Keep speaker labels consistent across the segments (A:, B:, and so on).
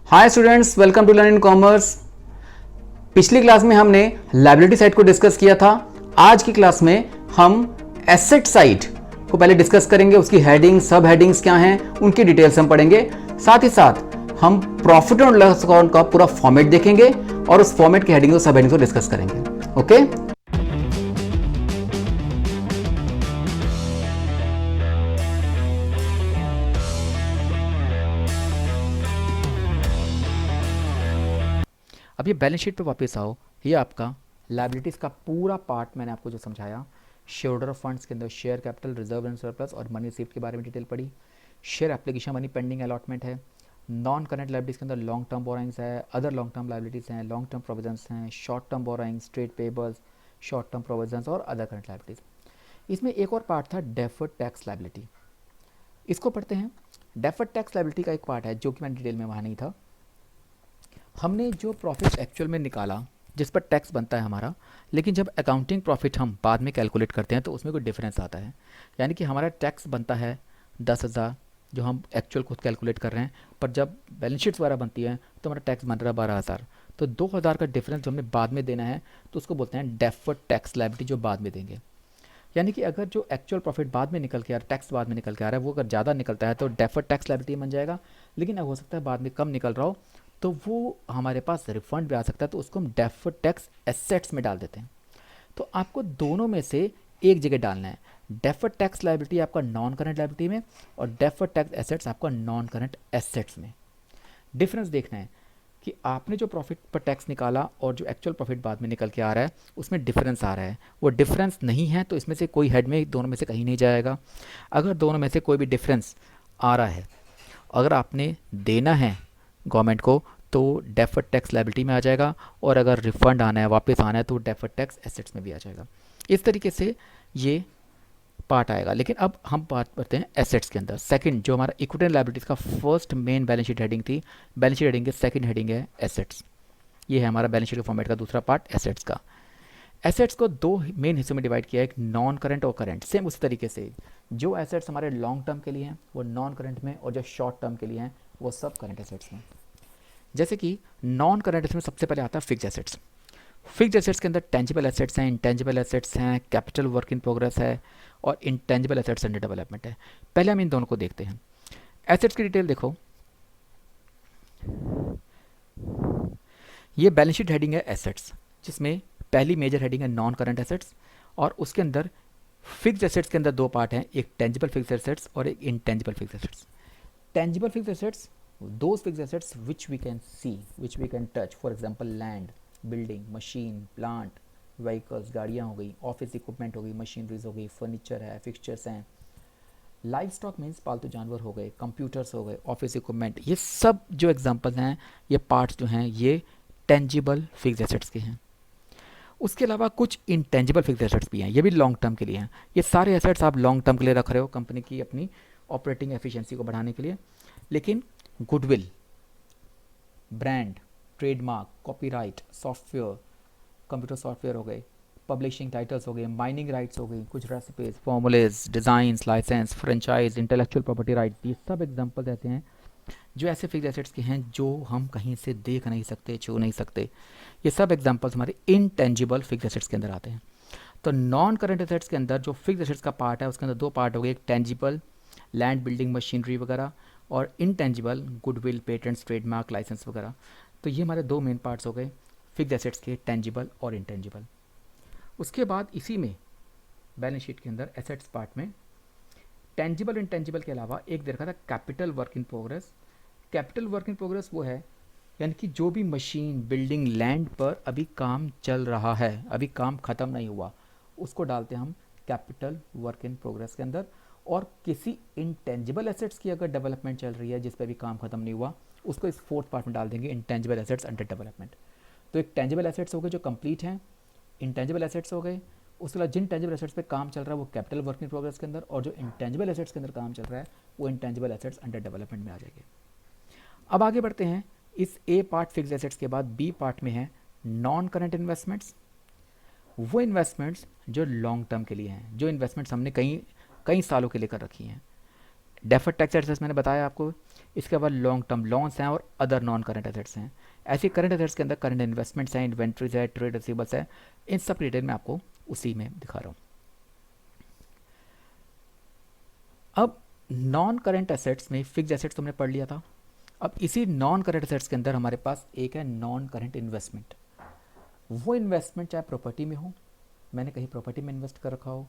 A: Hi students, welcome to learn in commerce. पिछली class में हमने लायबिलिटी साइड को डिस्कस किया था। आज की क्लास में हम एसेट साइड को पहले डिस्कस करेंगे। उसकी हेडिंग, सब हेडिंग्स क्या हैं, उनकी डिटेल्स हम पढ़ेंगे। साथ ही साथ हम प्रॉफिट एंड लॉस अकाउंट का पूरा फॉर्मेट देखेंगे और उस फॉर्मेट की हेडिंग और सब हेडिंग को डिस्कस करेंगे। ओके, अब ये बैलेंस शीट पे वापस आओ। ये आपका लायबिलिटीज़ का पूरा पार्ट मैंने आपको जो समझाया, शेयर होल्डर ऑफ फंड्स के अंदर share capital, reserve and surplus और मनी रिसीव्ड के बारे में डिटेल पढ़ी। Share application money pending allotment है। नॉन करंट लायबिलिटीज़ के अंदर लॉन्ग टर्म बोराइंग्स है, अदर लॉन्ग टर्म लायबिलिटीज़ हैं, लॉन्ग टर्म प्रोविजंस हैं, short term borrowings, trade payables, short term provisions और अदर करंट लायबिलिटीज़। इसमें एक और पार्ट था डेफर्ड टैक्स लायबिलिटी। इसको पढ़ते हैं। डेफर्ड टैक्स लायबिलिटी का एक पार्ट है जो कि मैंने डिटेल में वहाँ नहीं था। हमने जो प्रॉफिट एक्चुअल में निकाला जिस पर टैक्स बनता है हमारा, लेकिन जब अकाउंटिंग प्रॉफिट हम बाद में कैलकुलेट करते हैं तो उसमें कोई डिफरेंस आता है। यानी कि हमारा टैक्स बनता है 10,000 जो हम एक्चुअल खुद कैलकुलेट कर रहे हैं, पर जब बैलेंस शीट्स वगैरह बनती है तो हमारा टैक्स बन रहा है 12,000। तो 2,000 का डिफरेंस जो हमने बाद में देना है तो उसको बोलते हैं डेफर्ड टैक्स लायबिलिटी, जो बाद में देंगे। यानी कि अगर जो एक्चुअल प्रॉफिट बाद में निकल के आ रहा है, टैक्स बाद में निकल के आ रहा है, वो अगर ज़्यादा निकलता है तो डेफर्ड टैक्स लायबिलिटी बन जाएगा। लेकिन अब हो सकता है बाद में कम निकल रहा हो तो वो हमारे पास रिफंड भी आ सकता है, तो उसको हम डेफर्ड टैक्स एसेट्स में डाल देते हैं। तो आपको दोनों में से एक जगह डालना है। डेफर्ड टैक्स लायबिलिटी आपका नॉन करंट लायबिलिटी में और डेफर्ड टैक्स एसेट्स आपका नॉन करंट एसेट्स में। डिफरेंस देखना है कि आपने जो प्रॉफिट पर टैक्स निकाला और जो एक्चुअल प्रॉफिट बाद में निकल के आ रहा है उसमें डिफरेंस आ रहा है। वो डिफरेंस नहीं है तो इसमें से कोई हेड में दोनों में से कहीं नहीं जाएगा। अगर दोनों में से कोई भी डिफरेंस आ रहा है, अगर आपने देना है गवर्नमेंट को तो डेफर्ड टैक्स लायबिलिटी में आ जाएगा, और अगर रिफंड आना है, वापस आना है, तो डेफर्ड टैक्स एसेट्स में भी आ जाएगा। इस तरीके से ये पार्ट आएगा। लेकिन अब हम बात करते हैं एसेट्स के अंदर। सेकंड जो हमारा इक्विटी एंड लायबिलिटीज़ का first main balance sheet heading थी, बैलेंस शीट हेडिंग की सेकंड हेडिंग है एसेट्स। ये है हमारा बैलेंस शीट के फॉर्मेट का दूसरा पार्ट एसेट्स का। एसेट्स को दो मेन हिस्सों में डिवाइड किया है, एक नॉन करंट और करंट। सेम उसी तरीके से जो एसेट्स हमारे लॉन्ग टर्म के लिए हैं वो नॉन करंट में, और जो शॉर्ट टर्म के लिए हैं वो सब करंट एसेट्स में। जैसे कि नॉन करंट एसेट्स में सबसे पहले आता है फिक्स्ड एसेट्स। फिक्स्ड एसेट्स के अंदर टेंजिबल एसेट्स हैं, इंटेंजिबल एसेट्स हैं, कैपिटल वर्क इन प्रोग्रेस है और इंटेंजिबल एसेट्स अंडर डेवलपमेंट है। पहले हम इन दोनों को देखते हैं। एसेट्स की डिटेल देखो। ये बैलेंस शीट हेडिंग है एसेट्स, जिसमें पहली मेजर हेडिंग है नॉन करंट एसेट्स, और उसके अंदर फिक्स्ड एसेट्स के अंदर दो पार्ट हैं, एक टेंजिबल फिक्स्ड एसेट्स और एक intangible fixed assets. Tangible fixed assets, those fixed assets which we can see, which we can touch, for example land, building, machine, plant, vehicles, गाड़ियाँ हो गई, ऑफिस इक्विपमेंट हो गई, मशीनरीज हो गई, फर्नीचर है, फिक्सचर्स हैं। लाइफ स्टॉक मीन्स पालतू जानवर हो गए, कंप्यूटर्स हो गए, ऑफिस इक्विपमेंट, ये सब जो एग्जांपल हैं, ये पार्ट्स जो हैं, ये टेंजिबल फिक्स्ड एसेट्स के हैं। उसके अलावा कुछ इंटेंजिबल फिक्स्ड एसेट्स भी हैं, ये भी लॉन्ग टर्म के लिए हैं। ये सारे एसेट्स आप लॉन्ग टर्म के लिए रख रहे हो कंपनी की अपनी ऑपरेटिंग एफिशिएंसी को बढ़ाने के लिए। लेकिन goodwill, brand, trademark, copyright, software, computer software हो गए, पब्लिशिंग टाइटल्स हो गए, माइनिंग राइट्स हो गई, कुछ recipes, formulae, designs, licence, franchise, intellectual property rights, ये सब एग्जांपल रहते हैं जो ऐसे फिक्स्ड एसेट्स के हैं जो हम कहीं से देख नहीं सकते, छू नहीं सकते। ये सब एग्जांपल्स हमारे इनटेंजिबल फिक्स्ड एसेट्स के अंदर आते हैं। तो नॉन करंट एसेट्स के अंदर जो फिक्स्ड एसेट्स का पार्ट है उसके अंदर दो पार्ट हो गए, एक टेंजिबल लैंड, बिल्डिंग, मशीनरी वगैरह, और intangible goodwill, patents, trademark, licence वगैरह। तो ये हमारे दो मेन पार्ट्स हो गए फिक्स्ड एसेट्स के, टेंजिबल और इनटेंजिबल। उसके बाद इसी में बैलेंस शीट के अंदर एसेट्स पार्ट में टेंजिबल इंटेंजिबल के अलावा एक दे रखा था capital work in progress. Capital work in progress वो है यानी कि जो भी मशीन, बिल्डिंग, लैंड पर अभी काम चल रहा है, अभी काम ख़त्म नहीं हुआ, उसको डालते हैं हम कैपिटल वर्क इन प्रोग्रेस के अंदर। और किसी इंटेंजिबल एसेट्स की अगर डेवलपमेंट चल रही है जिस पर भी काम खत्म नहीं हुआ, उसको इस फोर्थ पार्ट में डाल देंगे, इंटेंजिबल एसेट्स अंडर डेवलपमेंट। तो एक टेंजिबल एसेट्स हो गए जो कंप्लीट हैं, इंटेंजिबल एसेट्स हो गए, उसके बाद जिन टेंजिबल एसेट्स पे काम चल रहा है वो कैपिटल वर्क इन प्रोग्रेस के अंदर, और जो इंटेंजिबल एसेट्स के अंदर काम चल रहा है वो इंटेंजिबल एसेट्स अंडर डेवलपमेंट में आ जाएंगे। अब आगे बढ़ते हैं। इस ए पार्ट फिक्स्ड एसेट्स के बाद बी पार्ट में है नॉन करंट इन्वेस्टमेंट्स। वो इन्वेस्टमेंट्स जो लॉन्ग टर्म के लिए हैं, जो इन्वेस्टमेंट्स हमने कई कई सालों के लिए कर रखी हैं। डेफर्ड टैक्स एसेट्स मैंने बताया आपको। इसके बाद लॉन्ग टर्म लोन्स हैं और अदर नॉन करंट एसेट्स हैं। ऐसे करंट एसेट्स के अंदर करंट इन्वेस्टमेंट्स हैं, इन्वेंट्रीज है, ट्रेड रिसीवेबल्स है, इन सब डिटेल में आपको उसी में दिखा रहा हूँ। अब नॉन करंट एसेट्स में फिक्स एसेट्स तुमने पढ़ लिया था। अब इसी नॉन करंट एसेट्स के अंदर हमारे पास एक है नॉन करंट इन्वेस्टमेंट। वो इन्वेस्टमेंट चाहे प्रॉपर्टी में हो, मैंने कहीं प्रॉपर्टी में इन्वेस्ट कर रखा हो,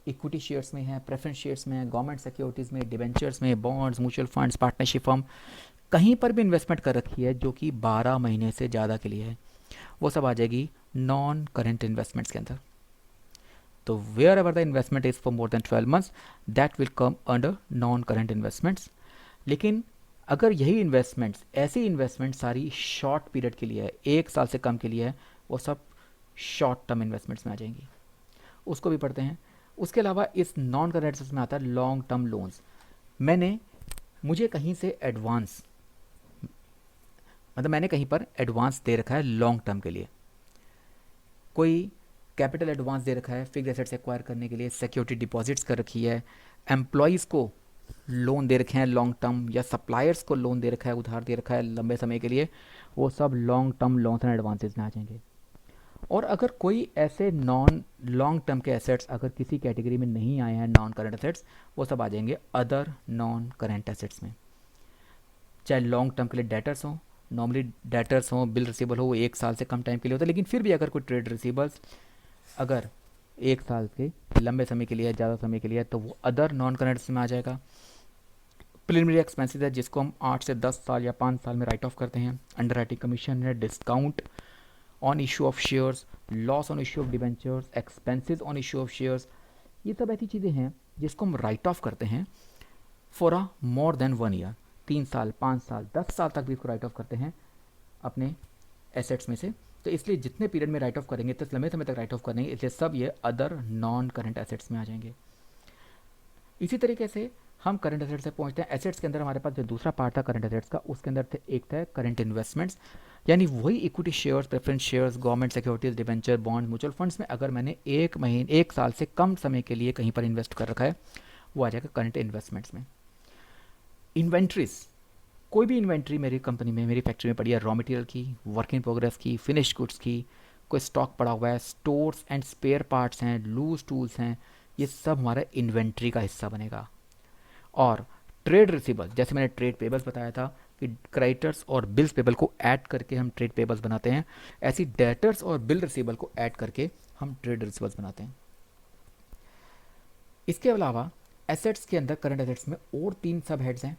A: इक्विटी शेयर्स में है, प्रेफरेंस शेयर्स में है, गवर्नमेंट सिक्योरिटीज़ में, डिबेंचर्स में, bonds, mutual funds, partnership firm, कहीं पर भी इन्वेस्टमेंट कर रखी है जो कि 12 महीने से ज़्यादा के लिए है, वो सब आ जाएगी नॉन करेंट इन्वेस्टमेंट्स के अंदर। तो wherever the investment is for more than 12 months that will come under non current investments. लेकिन अगर यही इन्वेस्टमेंट्स, ऐसी इन्वेस्टमेंट सारी शॉर्ट पीरियड के लिए है, 1 साल से कम के लिए है, वो सब शॉर्ट टर्म इन्वेस्टमेंट्स में आ जाएंगी। उसको भी पढ़ते हैं। उसके अलावा इस नॉन करेंट एसेट्स में आता है लॉन्ग टर्म लोन्स। मुझे कहीं से एडवांस, मतलब मैंने कहीं पर एडवांस दे रखा है लॉन्ग टर्म के लिए, कोई कैपिटल एडवांस दे रखा है फिक्स एसेट्स एक्वायर करने के लिए, सिक्योरिटी डिपॉजिट्स कर रखी है, एम्प्लॉयज़ को लोन दे रखे हैं लॉन्ग टर्म, या सप्लायर्स को लोन दे रखा है, उधार दे रखा है लंबे समय के लिए, वो सब long term loans and advances में आ जाएंगे। और अगर कोई ऐसे नॉन लॉन्ग टर्म के एसेट्स अगर किसी कैटेगरी में नहीं आए हैं नॉन करंट एसेट्स, वो सब आ जाएंगे अदर नॉन करंट एसेट्स में। चाहे लॉन्ग टर्म के लिए डेटर्स हों, नॉर्मली डेटर्स हों, बिल रिसीबल हो, वो 1 साल से कम टाइम के लिए होता है, लेकिन फिर भी अगर कोई ट्रेड रिसीबल्स अगर 1 साल के लंबे समय के लिए है, ज़्यादा समय के लिए है, तो वो अदर नॉन करंट में आ जाएगा। प्रिलिमिनरी एक्सपेंसेस है जिसको हम 8 से 10 साल या 5 साल में राइट ऑफ करते हैं, अंडर राइटिंग कमीशन है, discount on issue of shares, loss on issue of debentures, expenses on issue of shares, ये सब ऐसी चीज़ें हैं जिसको हम राइट ऑफ करते हैं for a more than 1 year, 3 साल, 5 साल, 10 साल तक भी इसको राइट ऑफ करते हैं अपने एसेट्स में से। तो इसलिए जितने पीरियड में राइट ऑफ करेंगे, इतने लंबे समय तक राइट ऑफ करेंगे, इसलिए सब ये अदर नॉन करंट एसेट्स में आ जाएंगे। इसी तरीके से हम करंट एसेट्स से पहुंचते हैं एसेट्स के अंदर। हमारे पास जो दूसरा पार्ट था करंट एसेट्स का, उसके अंदर थे एक था करंट इन्वेस्टमेंट्स, यानी वही equity shares, preference shares, government securities, debenture, bond, mutual funds में अगर मैंने 1 साल से कम समय के लिए कहीं पर इन्वेस्ट कर रखा है, वो आ जाएगा करंट इन्वेस्टमेंट्स में। इन्वेंट्रीज, कोई भी इन्वेंट्री मेरी कंपनी में, मेरी फैक्ट्री में पड़ी है, रॉ मटेरियल की, वर्क इन प्रोग्रेस की, फिनिश गुड्स की, कोई स्टॉक पड़ा हुआ है, स्टोर्स एंड स्पेयर पार्ट्स हैं, लूज टूल्स हैं, ये सब हमारा इन्वेंट्री का हिस्सा बनेगा। और ट्रेड रिसीबल, जैसे मैंने ट्रेड पेबल्स बताया था कि क्रेडिटर्स और बिल्स पेबल को ऐड करके हम ट्रेड पेबल्स बनाते हैं, ऐसी डेटर्स और बिल रिसीबल को ऐड करके हम ट्रेड रिसीबल्स बनाते हैं। इसके अलावा एसेट्स के अंदर, करंट एसेट्स में और 3 सब हेड्स हैं,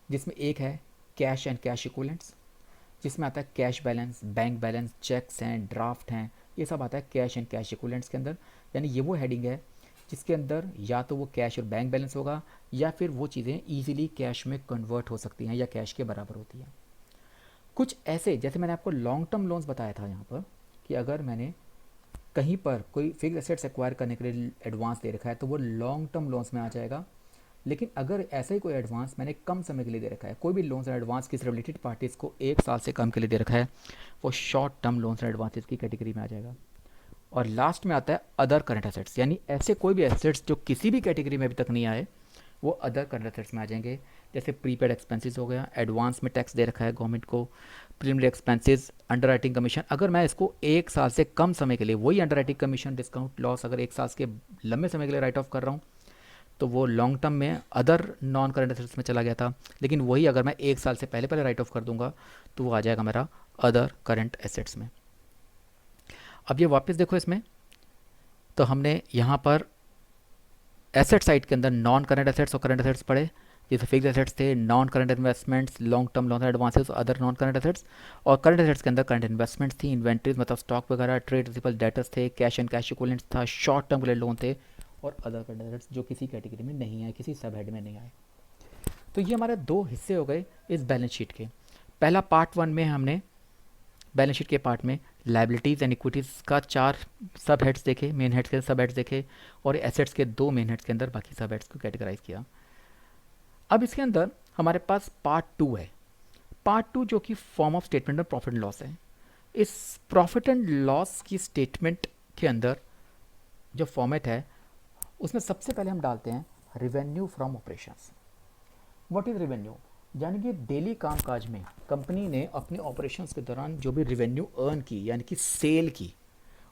A: जिसमें एक है कैश एंड कैश इक्विवेलेंट्स, जिसमें आता है cash balance, bank balance, cheques हैं, ड्राफ्ट हैं, ये सब आता है कैश एंड कैश इक्विवेलेंट्स के अंदर। यानी ये वो हेडिंग है जिसके अंदर या तो वो कैश और बैंक बैलेंस होगा, या फिर वो चीज़ें ईजिली कैश में कन्वर्ट हो सकती हैं या कैश के बराबर होती हैं। कुछ ऐसे, जैसे मैंने आपको लॉन्ग टर्म लोन्स बताया था यहाँ पर, कि अगर मैंने कहीं पर कोई फिक्स एसेट्स एक्वायर करने के लिए एडवांस दे रखा है तो वो लॉन्ग टर्म लोन्स में आ जाएगा। लेकिन अगर ऐसा ही कोई एडवांस मैंने कम समय के लिए दे रखा है, कोई भी लोन्स एंड एडवांस किसी रिलेटेड पार्टीज़ को 1 साल से कम के लिए दे रखा है, वो short term loans and advances की कैटेगरी में आ जाएगा। और लास्ट में आता है अदर करंट एसेट्स, यानी ऐसे कोई भी एसेट्स जो किसी भी कैटेगरी में अभी तक नहीं आए, वो अदर करंट एसेट्स में आ जाएंगे। जैसे प्रीपेड एक्सपेंसेस हो गया, एडवांस में टैक्स दे रखा है गवर्नमेंट को, प्रीमियरी एक्सपेंसेस, अंडर राइटिंग कमीशन, अगर मैं इसको 1 साल से कम समय के लिए, वही under writing commission, discount, loss, अगर 1 साल के लंबे समय के लिए राइट ऑफ कर रहा हूँ, तो वो लॉन्ग टर्म में अदर नॉन करंट एसेट्स में चला गया था। लेकिन वही अगर मैं 1 साल से पहले पहले राइट ऑफ कर दूंगा, तो वो आ जाएगा मेरा अदर करंट एसेट्स में। अब ये वापस देखो इसमें, तो हमने यहाँ पर एसेट साइड के अंदर नॉन करंट एसेट्स और करंट एसेट्स पढ़े, जैसे फिक्स एसेट्स थे, non current investments, long term loan advances, other non current assets. और करंट एसेट्स के अंदर करंट इन्वेस्टमेंट्स थी, इन्वेंट्रीज मतलब स्टॉक वगैरह, ट्रेड रिसीबल, डेटर्स थे, कैश एंड कैश इक्विवेलेंट्स था, शॉर्ट टर्म के लिए लोन थे, और अदर करंट एसेट्स जो किसी कैटेगरी में नहीं आए, किसी सब हेड में नहीं आए। तो ये हमारे 2 हिस्से हो गए इस बैलेंस शीट के। पहला पार्ट 1 में हमने बैलेंस शीट के पार्ट में लाइबिलिटीज़ एंड इक्विटीज़ का 4 सब हेड्स देखे, मेन हेड्स के सब हेड्स देखे, और एसेट्स के 2 मेन हेड्स के अंदर बाकी सब हेड्स को कैटेगराइज किया। अब इसके अंदर हमारे पास पार्ट 2 है। पार्ट 2 जो कि form of statement of profit and loss है। इस प्रॉफिट एंड लॉस की स्टेटमेंट के अंदर जो फॉर्मेट है, उसमें सबसे पहले हम डालते हैं revenue from operations. What is revenue, यानी कि डेली कामकाज में कंपनी ने अपने ऑपरेशंस के दौरान जो भी रेवेन्यू अर्न की यानी कि सेल की,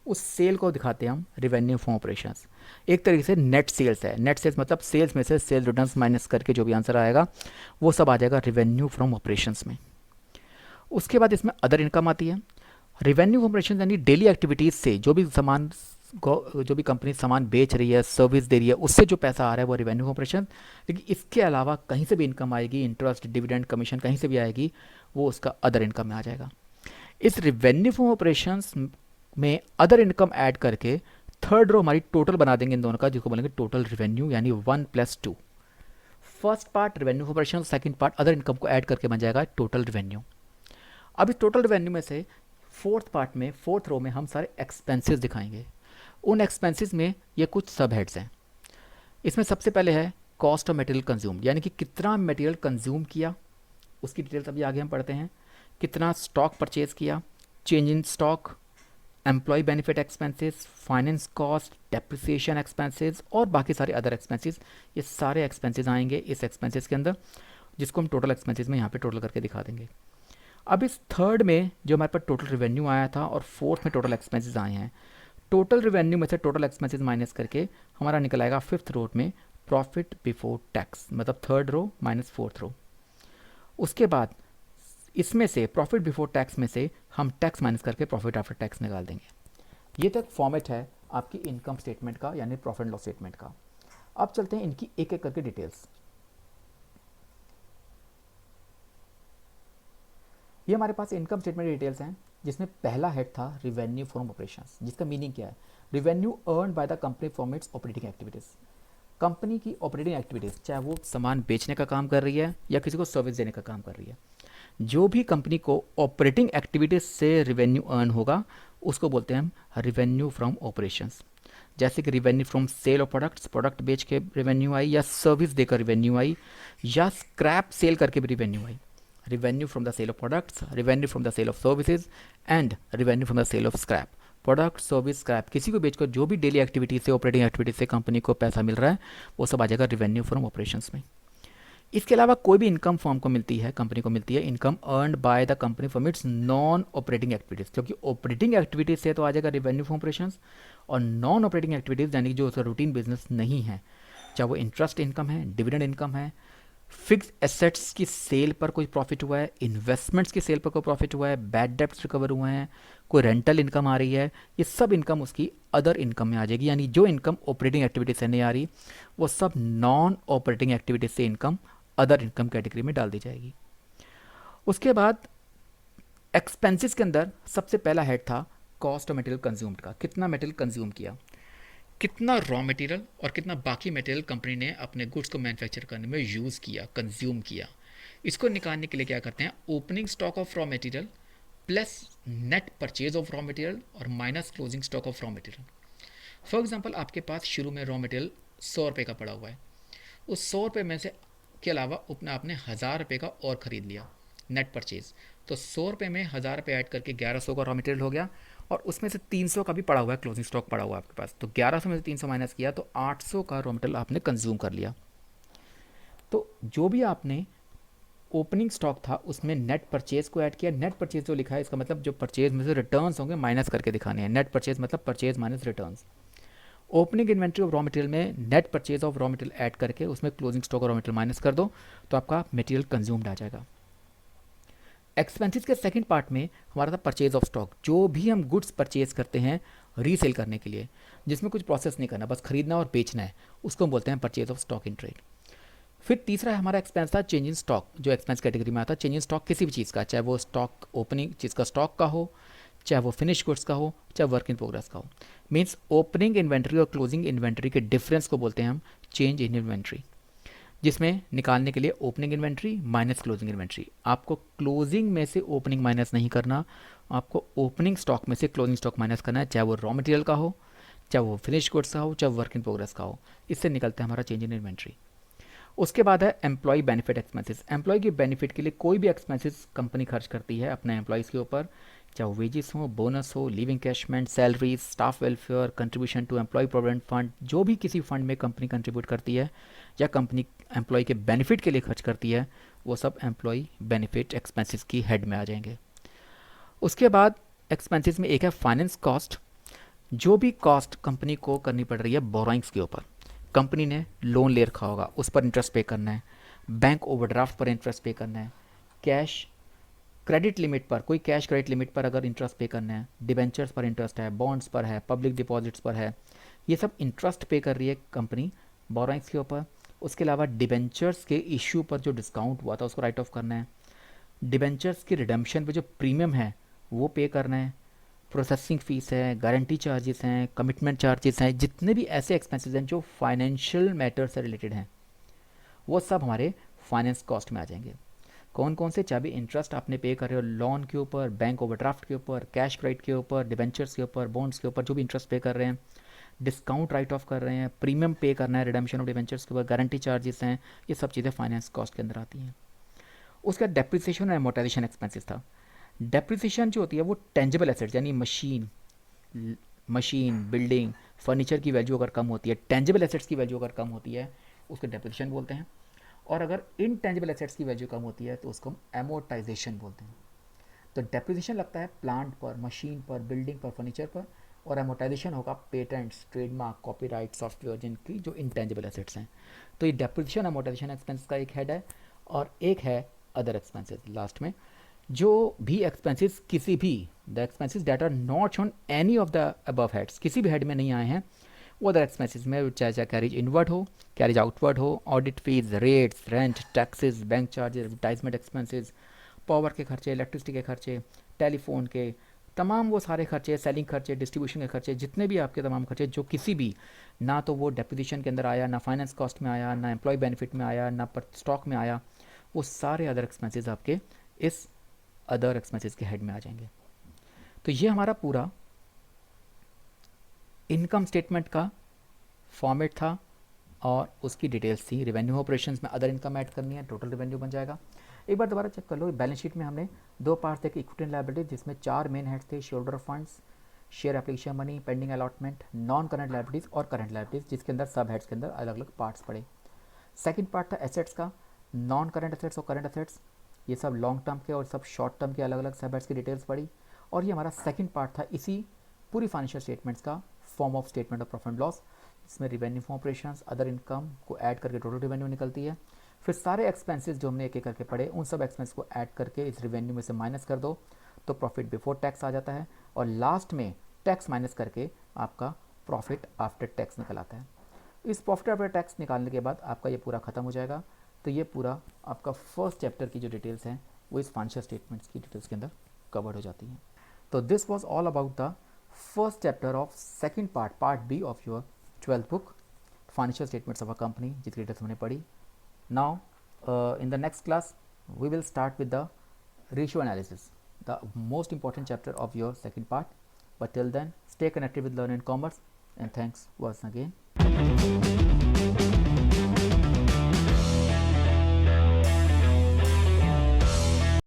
A: उस सेल को दिखाते हैं हम रेवेन्यू फ्रॉम ऑपरेशंस। एक तरीके से नेट सेल्स है, नेट सेल्स मतलब सेल्स में से सेल रिटर्न्स माइनस करके जो भी आंसर आएगा वो सब आ जाएगा रेवेन्यू फ्रॉम ऑपरेशंस में। उसके बाद इसमें अदर इनकम आती है। रेवेन्यू ऑपरेशन यानी डेली एक्टिविटीज़ से जो भी सामान जो भी कंपनी सामान बेच रही है, सर्विस दे रही है, उससे जो पैसा आ रहा है वो रेवेन्यू ऑपरेशन। लेकिन इसके अलावा कहीं से भी इनकम आएगी, इंटरेस्ट, डिविडेंड, कमीशन कहीं से भी आएगी, वो उसका अदर इनकम में आ जाएगा। इस रेवेन्यू फ्रॉम ऑपरेशंस में अदर इनकम ऐड करके थर्ड रो हमारी टोटल बना देंगे इन दोनों का, जिसको बोलेंगे टोटल रेवेन्यू, यानी 1+2। First part revenue operation, second part other income को ऐड करके बन जाएगा टोटल रेवेन्यू। अब इस टोटल रेवेन्यू में से फोर्थ पार्ट में, फोर्थ रो में हम सारे एक्सपेंसेस दिखाएंगे। उन एक्सपेंसेस में ये कुछ सब हेड्स हैं। इसमें सबसे पहले है कॉस्ट ऑफ मटेरियल कंज्यूम, यानी कि कितना मटेरियल कंज्यूम किया, उसकी डिटेल्स अभी आगे हम पढ़ते हैं। कितना स्टॉक परचेज किया, change in stock, employee benefit expenses, finance cost, depreciation expenses और बाकी सारे अदर एक्सपेंसेस। ये सारे एक्सपेंसेस आएंगे इस एक्सपेंसेस के अंदर, जिसको हम टोटल एक्सपेंसेस में यहाँ पे टोटल करके दिखा देंगे। अब इस थर्ड में जो हमारे पास टोटल रेवेन्यू आया था और फोर्थ में टोटल एक्सपेंसेस आए हैं, टोटल रेवेन्यू में से टोटल एक्सपेंसेस माइनस करके हमारा निकल आएगा फिफ्थ रो में प्रॉफिट बिफोर टैक्स, मतलब third row minus fourth row. उसके बाद इसमें से प्रॉफिट बिफोर टैक्स में से हम टैक्स माइनस करके प्रॉफिट आफ्टर टैक्स निकाल देंगे। ये तक फॉर्मेट है आपकी इनकम स्टेटमेंट का, यानी प्रॉफिट एंड लॉस स्टेटमेंट का। अब चलते हैं इनकी एक एक करके डिटेल्स। ये हमारे पास इनकम स्टेटमेंट डिटेल्स हैं, जिसमें पहला हेड था रेवेन्यू फ्रॉम ऑपरेशंस, जिसका मीनिंग क्या है, revenue earn by the company from its operating activities. Company की ऑपरेटिंग एक्टिविटीज़, चाहे वो सामान बेचने का काम कर रही है या किसी को सर्विस देने का काम कर रही है, जो भी कंपनी को ऑपरेटिंग एक्टिविटीज से रेवेन्यू अर्न होगा उसको बोलते हैं हम रेवेन्यू फ्रॉम ऑपरेशंस। जैसे कि revenue from sale of products, product बेच के रेवेन्यू आई, या सर्विस देकर रेवेन्यू आई, या स्क्रैप सेल करके भी रेवेन्यू आई। Revenue from the sale of products, revenue from the sale of services and revenue from the sale of scrap. Product, service, scrap, किसी को बेचकर जो भी डेली एक्टिविटीज से, ऑपरेटिंग एक्टिविटीज से कंपनी को पैसा मिल रहा है, वो सब आ जाएगा रेवेन्यू फ्रॉम ऑपरेशंस में। इसके अलावा कोई भी इनकम फॉर्म को मिलती है, कंपनी को मिलती है income earned by the company from its non operating activities, क्योंकि ऑपरेटिंग एक्टिविटीज से तो आ जाएगा रेवेन्यू फ्रॉम ऑपरेशंस, और नॉन ऑपरेटिंग एक्टिविटीज़ यानी कि जो उसका रूटीन बिजनेस नहीं है, चाहे वो इंटरेस्ट इनकम है, डिविडेंड इनकम है, फिक्स एसेट्स की सेल पर कोई प्रॉफिट हुआ है, इन्वेस्टमेंट्स की सेल पर कोई प्रॉफिट हुआ है, बैड डेब्ट्स रिकवर हुए हैं, कोई रेंटल इनकम आ रही है, ये सब इनकम उसकी अदर इनकम में आ जाएगी। यानी जो इनकम ऑपरेटिंग एक्टिविटीज से नहीं आ रही, वो सब नॉन ऑपरेटिंग एक्टिविटीज से इनकम अदर इनकम कैटेगरी में डाल दी जाएगी। उसके बाद एक्सपेंसेस के अंदर सबसे पहला हेड था कॉस्ट ऑफ मटेरियल कंज्यूम्ड का, कितना मटेरियल कंज्यूम किया, कितना रॉ मटेरियल और कितना बाकी मटेरियल कंपनी ने अपने गुड्स को मैन्युफैक्चर करने में यूज़ किया, कंज्यूम किया। इसको निकालने के लिए क्या करते हैं, opening stock of raw material plus net purchase of raw material और minus closing stock of raw material. For example आपके पास शुरू में रॉ मटेरियल 100 रुपये का पड़ा हुआ है, उस 100 रुपये में से के अलावा अपने आपने 1000 रुपये का और ख़रीद लिया नेट परचेज, तो 100 रुपये में 1000 रुपये ऐड करके 1100 का रॉ मटेरियल हो गया, और उसमें से 300 का भी पड़ा हुआ है, क्लोजिंग स्टॉक पड़ा हुआ है आपके पास, तो 1100 में से 300 माइनस किया तो 800 का रॉ मटेरियल आपने कंज्यूम कर लिया। तो जो भी आपने ओपनिंग स्टॉक था उसमें नेट परचेज को ऐड किया। नेट परचेज जो लिखा है इसका मतलब जो परचेज में से रिटर्न्स होंगे माइनस करके दिखाने हैं। नेट परचेज मतलब purchase minus returns. Opening inventory of raw material में net purchase of raw material add करके उसमें क्लोजिंग स्टॉक और रॉ मटेरियल माइनस कर दो, तो आपका मटेरियल कंज्यूम्ड आ जाएगा। एक्सपेंसेस के सेकंड पार्ट में हमारा था परचेज ऑफ स्टॉक, जो भी हम गुड्स परचेज करते हैं रीसेल करने के लिए, जिसमें कुछ प्रोसेस नहीं करना, बस खरीदना और बेचना है, उसको हम बोलते हैं purchase of stock in trade. फिर तीसरा हमारा एक्सपेंस था चेंज इन स्टॉक, जो एक्सपेंस कैटेगरी में आता है। चेंज इन स्टॉक किसी भी चीज़ का, चाहे वो स्टॉक ओपनिंग चीज़ का स्टॉक का हो, चाहे वो फिनिश गुड्स का हो, चाहे वर्क इन प्रोग्रेस का हो। मीन्स ओपनिंग इन्वेंट्री और क्लोजिंग इन्वेंट्री के डिफरेंस को बोलते हैं हम चेंज इन इन्वेंट्री, जिसमें निकालने के लिए opening inventory minus closing inventory. आपको क्लोजिंग में से ओपनिंग माइनस नहीं करना, आपको ओपनिंग स्टॉक में से क्लोजिंग स्टॉक माइनस करना है, चाहे वो रॉ मटेरियल का हो, चाहे वो फिनिश गुड्स का हो, चाहे वर्क इन प्रोग्रेस का हो। इससे निकलता है हमारा चेंज इन इन्वेंट्री। उसके बाद है एम्प्लॉय बेनिफिट एक्सपेंसेस। एम्प्लॉय के बेनिफिट के लिए कोई भी एक्सपेंसेस कंपनी खर्च करती है अपने एम्प्लॉयज़ के ऊपर, चाहे वेजेस हो, बोनस हो, leave encashment, salaries, staff welfare, contribution to employ provident fund, जो भी किसी फंड में कंपनी कंट्रीब्यूट करती है या कंपनी एम्प्लॉय के बेनिफिट के लिए खर्च करती है, वो सब एम्प्लॉय बेनिफिट एक्सपेंसेस की हेड में आ जाएंगे। उसके बाद एक्सपेंसेस में एक है फाइनेंस कॉस्ट। जो भी कॉस्ट कंपनी को करनी पड़ रही है बोरोइंग्स के ऊपर, कंपनी ने लोन ले रखा होगा उस पर इंटरेस्ट पे करना है, बैंक ओवरड्राफ्ट पर इंटरेस्ट पे करना है, कैश क्रेडिट लिमिट पर, कोई कैश क्रेडिट लिमिट पर अगर इंटरेस्ट पे करना है, डिबेंचर्स पर इंटरेस्ट है, बॉन्ड्स पर है, पब्लिक डिपॉजिट्स पर है, ये सब इंटरेस्ट पे कर रही है कंपनी बोरोइंग्स के ऊपर। उसके अलावा डिबेंचर्स के इश्यू पर जो डिस्काउंट हुआ था उसको राइट ऑफ करना है, डिबेंचर्स की रिडेम्पशन पे जो प्रीमियम है वो पे करना है, प्रोसेसिंग फ़ीस है, गारंटी चार्जेस हैं, कमिटमेंट चार्जेस हैं, जितने भी ऐसे एक्सपेंसेस हैं जो फाइनेंशियल मैटर से रिलेटेड हैं वो सब हमारे फाइनेंस कॉस्ट में आ जाएंगे। कौन कौन से, चाहे भी इंटरेस्ट आपने पे कर रहे हो लोन के ऊपर, बैंक ओवरड्राफ्ट के ऊपर, कैश क्रेडिट के ऊपर, डिबेंचर्स के ऊपर, बॉन्ड्स के ऊपर, जो भी इंटरेस्ट पे कर रहे हैं, डिस्काउंट राइट ऑफ कर रहे हैं, प्रीमियम पे करना है रिडेम्पशन ऑफ डिबेंचर्स के ऊपर, गारंटी चार्जेस हैं, ये सब चीज़ें फाइनेंस कॉस्ट के अंदर आती हैं। उसका डेप्रिसिएशन और एमोटाइजेशन एक्सपेंसेस था। डेप्रिसिएशन जो होती है वो टेंजिबल एसेट्स यानी मशीन बिल्डिंग फर्नीचर की वैल्यू अगर कम होती है, टेंजिबल एसेट्स की वैल्यू अगर कम होती है, उसको डेप्रिसिएशन बोलते हैं। और अगर इनटेंजिबल एसेट्स की वैल्यू कम होती है तो उसको हम एमोटाइजेशन बोलते हैं। तो डेप्रिसिएशन लगता है प्लांट पर, मशीन पर, बिल्डिंग पर, फर्नीचर पर, और एमोटाइजेशन होगा पेटेंट्स, ट्रेडमार्क, कॉपीराइट, सॉफ्टवेयर, जिनकी जो इंटेंजिबल एसेट्स हैं। तो ये डेप्रिसिएशन एमोटाइजेशन एक्सपेंस का एक हेड है, और एक है अदर एक्सपेंसेस लास्ट में। जो भी एक्सपेंसेस किसी भी, the expenses that are not on any of the above heads, किसी भी हेड में नहीं आए हैं, वो अदर एक्सपेंसेस में चाहे कैरिज इनवर्ड हो, कैरिज आउटवर्ड हो, audit fees, rates, rent, taxes, bank charges, advertisement expenses, power के खर्चे, इलेक्ट्रिसिटी के खर्चे, टेलीफोन के तमाम वो सारे खर्चे, सेलिंग खर्चे, डिस्ट्रीब्यूशन के खर्चे, जितने भी आपके तमाम खर्चे जो किसी भी, ना तो वो डेप्रिसिएशन के अंदर आया, ना फाइनेंस कॉस्ट में आया, ना एम्प्लॉय बेनिफिट में आया, ना पर स्टॉक में आया, वो सारे अदर एक्सपेंसेस आपके इस अदर एक्सपेंसेस के हेड में आ जाएंगे। तो ये हमारा पूरा इनकम स्टेटमेंट का फॉर्मेट था और उसकी डिटेल्स थी। रेवेन्यू ऑपरेशंस में अदर इनकम ऐड करनी है, टोटल रेवेन्यू बन जाएगा। एक बार दोबारा चेक कर लो, बैलेंस शीट में हमने दो पार्ट देखे, इक्विटी एंड लायबिलिटी, जिसमें चार मेन हेड्स थे, share holder funds, share application money, pending allotment, non current liabilities और करंट लायबिलिटीज़, जिसके अंदर सब हेड्स के अंदर अलग अलग पार्ट्स पड़े। सेकंड पार्ट था एसेट्स का, नॉन करंट एसेट्स और करंट एसेट्स, ये सब लॉन्ग टर्म के और सब शॉर्ट टर्म के अलग अलग सब हेड्स की डिटेल्स पड़ी। और ये हमारा सेकंड पार्ट था इसी पूरी फाइनेंशियल स्टेटमेंट्स का, form of statement of profit and loss, इसमें revenue from operations, other income को ऐड करके टोटल रेवेन्यू निकलती है। फिर सारे एक्सपेंसेस जो हमने एक एक करके पढ़े, उन सब एक्सपेंस को ऐड करके इस रेवेन्यू में से माइनस कर दो तो प्रॉफिट बिफोर टैक्स आ जाता है, और लास्ट में टैक्स माइनस करके आपका प्रॉफिट आफ्टर टैक्स निकल आता है। इस प्रॉफिट आफ्टर टैक्स निकालने के बाद आपका ये पूरा खत्म हो जाएगा। तो ये पूरा आपका फर्स्ट चैप्टर की जो डिटेल्स हैं वो इस फाइनेंशियल स्टेटमेंट्स की डिटेल्स के अंदर कवर्ड हो जाती हैं। तो this was all about the first chapter of second part B of your 12th book, financial statements of a company, जिसकी डिटेल्स हमने पढ़ी। Now in the next class we will start with the ratio analysis, the most important chapter of your second part. But till then, stay connected with Learn and Commerce, and thanks once again.